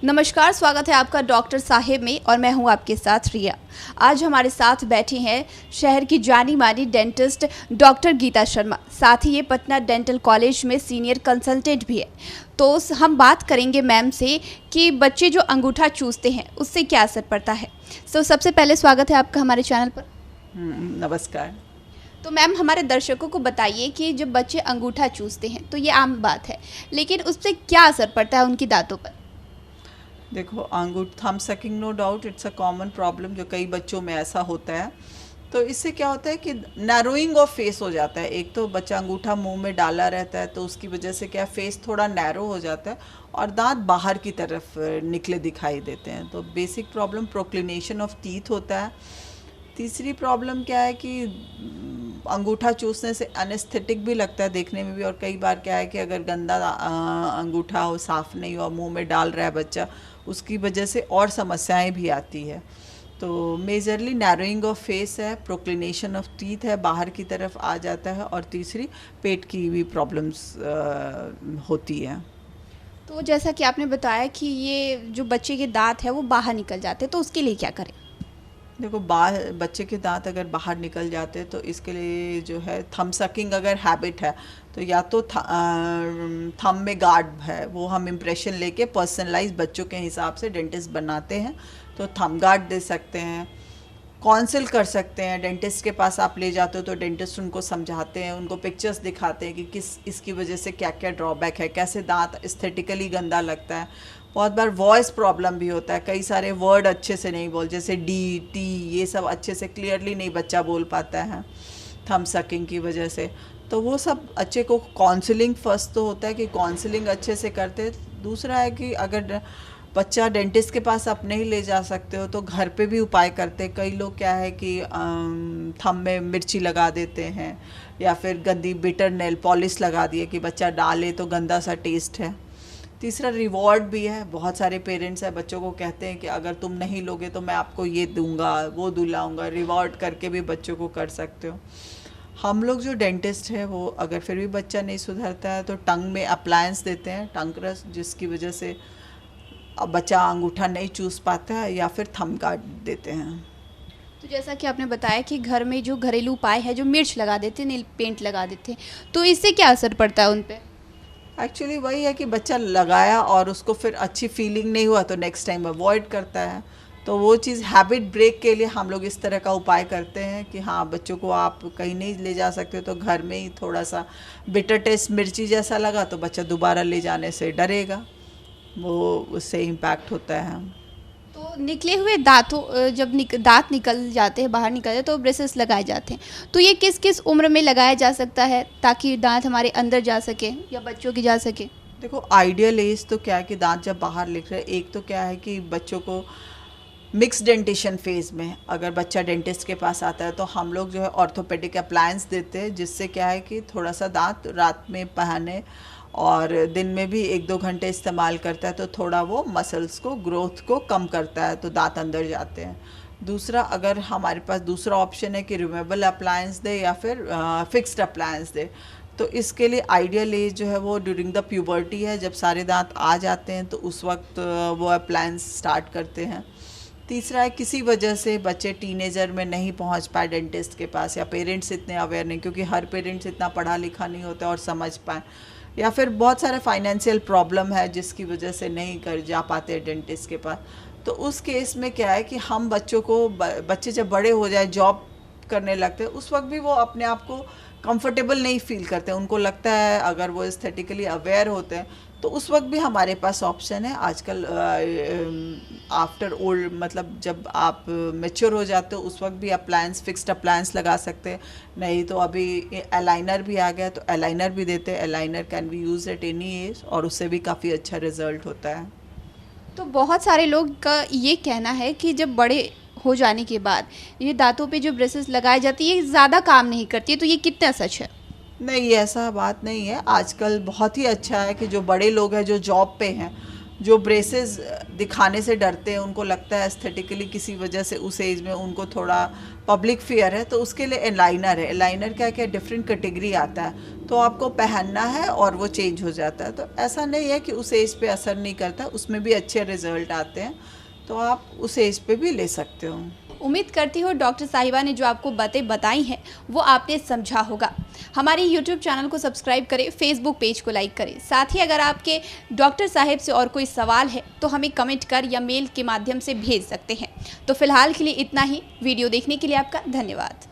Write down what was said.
नमस्कार, स्वागत है आपका डॉक्टर साहिब में और मैं हूं आपके साथ रिया। आज हमारे साथ बैठी हैं शहर की जानी मानी डेंटिस्ट डॉक्टर गीता शर्मा, साथ ही ये पटना डेंटल कॉलेज में सीनियर कंसल्टेंट भी है। तो हम बात करेंगे मैम से कि बच्चे जो अंगूठा चूसते हैं उससे क्या असर पड़ता है। सबसे पहले स्वागत है आपका हमारे चैनल पर। नमस्कार। तो मैम हमारे दर्शकों को बताइए कि जब बच्चे अंगूठा चूसते हैं तो ये आम बात है, लेकिन उससे क्या असर पड़ता है उनकी दांतों पर? देखो, thumb sucking no doubt it's a common problem जो कई बच्चों में ऐसा होता है। तो इससे क्या होता है कि नैरोइंग ऑफ फेस हो जाता है। एक तो बच्चा अंगूठा मुंह में डाला रहता है तो उसकी वजह से क्या फेस थोड़ा नैरो हो जाता है और दांत बाहर की तरफ निकले दिखाई देते हैं। तो बेसिक प्रॉब्लम प्रोक्लिनेशन ऑफ टीथ होता है। तीसरी प्रॉब्लम क्या है कि अंगूठा चूसने से एनेस्थेटिक भी लगता है देखने में भी, और कई बार क्या है कि अगर गंदा अंगूठा हो, साफ़ नहीं हो, मुंह में डाल रहा है बच्चा, उसकी वजह से और समस्याएं भी आती है। तो मेजरली नैरोइंग ऑफ फेस है, प्रोक्लिनेशन ऑफ टीथ है, बाहर की तरफ आ जाता है, और तीसरी पेट की भी प्रॉब्लम्स होती है। तो जैसा कि आपने बताया कि ये जो बच्चे के दांत है वो बाहर निकल जाते हैं, तो उसके लिए क्या करें? देखो, बच्चे के दांत अगर बाहर निकल जाते हैं तो इसके लिए जो है थंब सकिंग अगर हैबिट है तो या तो थंब में गार्ड है, वो हम इम्प्रेशन लेके पर्सनलाइज बच्चों के हिसाब से डेंटिस्ट बनाते हैं, तो थंब गार्ड दे सकते हैं। कॉन्सल्ट कर सकते हैं, डेंटिस्ट के पास आप ले जाते हो तो डेंटिस्ट उनको समझाते हैं, उनको पिक्चर्स दिखाते हैं कि किस इसकी वजह से क्या क्या ड्रॉबैक है, कैसे दांत एस्थेटिकली गंदा लगता है। बहुत बार वॉइस प्रॉब्लम भी होता है, कई सारे वर्ड अच्छे से नहीं बोल, जैसे डी टी ये सब अच्छे से क्लियरली नहीं बच्चा बोल पाता है थंब सकिंग की वजह से। तो वो सब अच्छे को काउंसलिंग फर्स्ट तो होता है कि काउंसलिंग अच्छे से करते। दूसरा है कि अगर बच्चा डेंटिस्ट के पास आप नहीं ले जा सकते हो तो घर पे भी उपाय करते हैं। कई लोग क्या है कि थंब में मिर्ची लगा देते हैं, या फिर गंदी बिटर नेल पॉलिश लगा दिए कि बच्चा डाले तो गंदा सा टेस्ट है। तीसरा रिवॉर्ड भी है। बहुत सारे पेरेंट्स हैं बच्चों को कहते हैं कि अगर तुम नहीं लोगे तो मैं आपको ये दूंगा, वो दिलाऊंगा, रिवॉर्ड करके भी बच्चों को कर सकते हो। हम लोग जो डेंटिस्ट है वो अगर फिर भी बच्चा नहीं सुधरता है तो टंग में अप्लायंस देते हैं, टंग रस, जिसकी वजह से बच्चा अंगूठा नहीं चूस पाता है, या फिर थंब गार्ड देते हैं। तो जैसा कि आपने बताया कि घर में जो घरेलू उपाय है, जो मिर्च लगा देते हैं, नील पेंट लगा देते हैं, तो इससे क्या असर पड़ता है उन पर? एक्चुअली वही है कि बच्चा लगाया और उसको फिर अच्छी फीलिंग नहीं हुआ तो नेक्स्ट टाइम अवॉइड करता है। तो वो चीज़ हैबिट ब्रेक के लिए हम लोग इस तरह का उपाय करते हैं कि हाँ, बच्चों को आप कहीं नहीं ले जा सकते तो घर में ही थोड़ा सा बिटर टेस्ट मिर्ची जैसा लगा तो बच्चा दोबारा ले जाने से डरेगा, वो उससे इम्पैक्ट होता है। तो निकले हुए दांतों जब दांत निकल जाते हैं, बाहर निकल जाते हैं, तो ब्रेसेस लगाए जाते हैं। तो ये किस किस उम्र में लगाया जा सकता है ताकि दांत हमारे अंदर जा सके या बच्चों की जा सके? देखो, आइडियल एज तो क्या है कि दांत जब बाहर निकले, एक तो क्या है कि बच्चों को मिक्स डेंटिशन फेज में अगर बच्चा डेंटिस्ट के पास आता है तो हम लोग जो है ऑर्थोपेडिक अप्लायंस देते हैं, जिससे क्या है कि थोड़ा सा दांत रात में पहने और दिन में भी 1-2 घंटे इस्तेमाल करता है तो थोड़ा वो मसल्स को, ग्रोथ को कम करता है, तो दांत अंदर जाते हैं। दूसरा, अगर हमारे पास दूसरा ऑप्शन है कि रिमूवेबल अप्लायंस दे या फिर फिक्स्ड अप्लायंस दे, तो इसके लिए आइडियल एज जो है वो ड्यूरिंग द प्यूबर्टी है, जब सारे दांत आ जाते हैं तो उस वक्त वो अप्लायंस स्टार्ट करते हैं। तीसरा है, किसी वजह से बच्चे टीनेजर में नहीं पहुंच पाए डेंटिस्ट के पास, या पेरेंट्स इतने अवेयर नहीं, क्योंकि हर पेरेंट्स इतना पढ़ा लिखा नहीं होता और समझ पाए, या फिर बहुत सारे फाइनेंशियल प्रॉब्लम है जिसकी वजह से नहीं कर जा पाते डेंटिस्ट के पास। तो उस केस में क्या है कि हम बच्चों को, बच्चे जब बड़े हो जाए, जॉब करने लगते हैं, उस वक्त भी वो अपने आप को कंफर्टेबल नहीं फील करते। उनको लगता है, अगर वो एस्थेटिकली अवेयर होते हैं तो उस वक्त भी हमारे पास ऑप्शन है। आजकल आफ्टर ओल्ड, मतलब जब आप मैच्योर हो जाते हो, उस वक्त भी अप्लायंस, फिक्स्ड अप्लायंस लगा सकते हैं। नहीं तो अभी अलाइनर भी आ गया तो अलाइनर भी देते हैं। Aligner can be use at any as और उससे भी काफ़ी अच्छा रिजल्ट होता है। तो बहुत सारे लोग का ये कहना है कि जब बड़े हो जाने के बाद ये दांतों पे जो ब्रेसेस लगाई जाती है ये ज़्यादा काम नहीं करती है, तो ये कितना सच है? नहीं, ऐसा बात नहीं है। आजकल बहुत ही अच्छा है कि जो बड़े लोग हैं जो जॉब पे हैं जो ब्रेसेस दिखाने से डरते हैं, उनको लगता है एस्थेटिकली किसी वजह से उस एज में उनको थोड़ा पब्लिक फियर है, तो उसके लिए एलाइनर है। एलाइनर क्या क्या डिफरेंट कैटेगरी आता है, तो आपको पहनना है और वो चेंज हो जाता है। तो ऐसा नहीं है कि उस एज पे असर नहीं करता, उसमें भी अच्छे रिजल्ट आते हैं, तो आप उस एज पे भी ले सकते हो। उम्मीद करती हूँ डॉक्टर साहिबा ने जो आपको बातें बताई हैं वो आपने समझा होगा। हमारे YouTube चैनल को सब्सक्राइब करें, Facebook पेज को लाइक करें। साथ ही अगर आपके डॉक्टर साहिब से और कोई सवाल है तो हमें कमेंट कर या मेल के माध्यम से भेज सकते हैं। तो फिलहाल के लिए इतना ही। वीडियो देखने के लिए आपका धन्यवाद।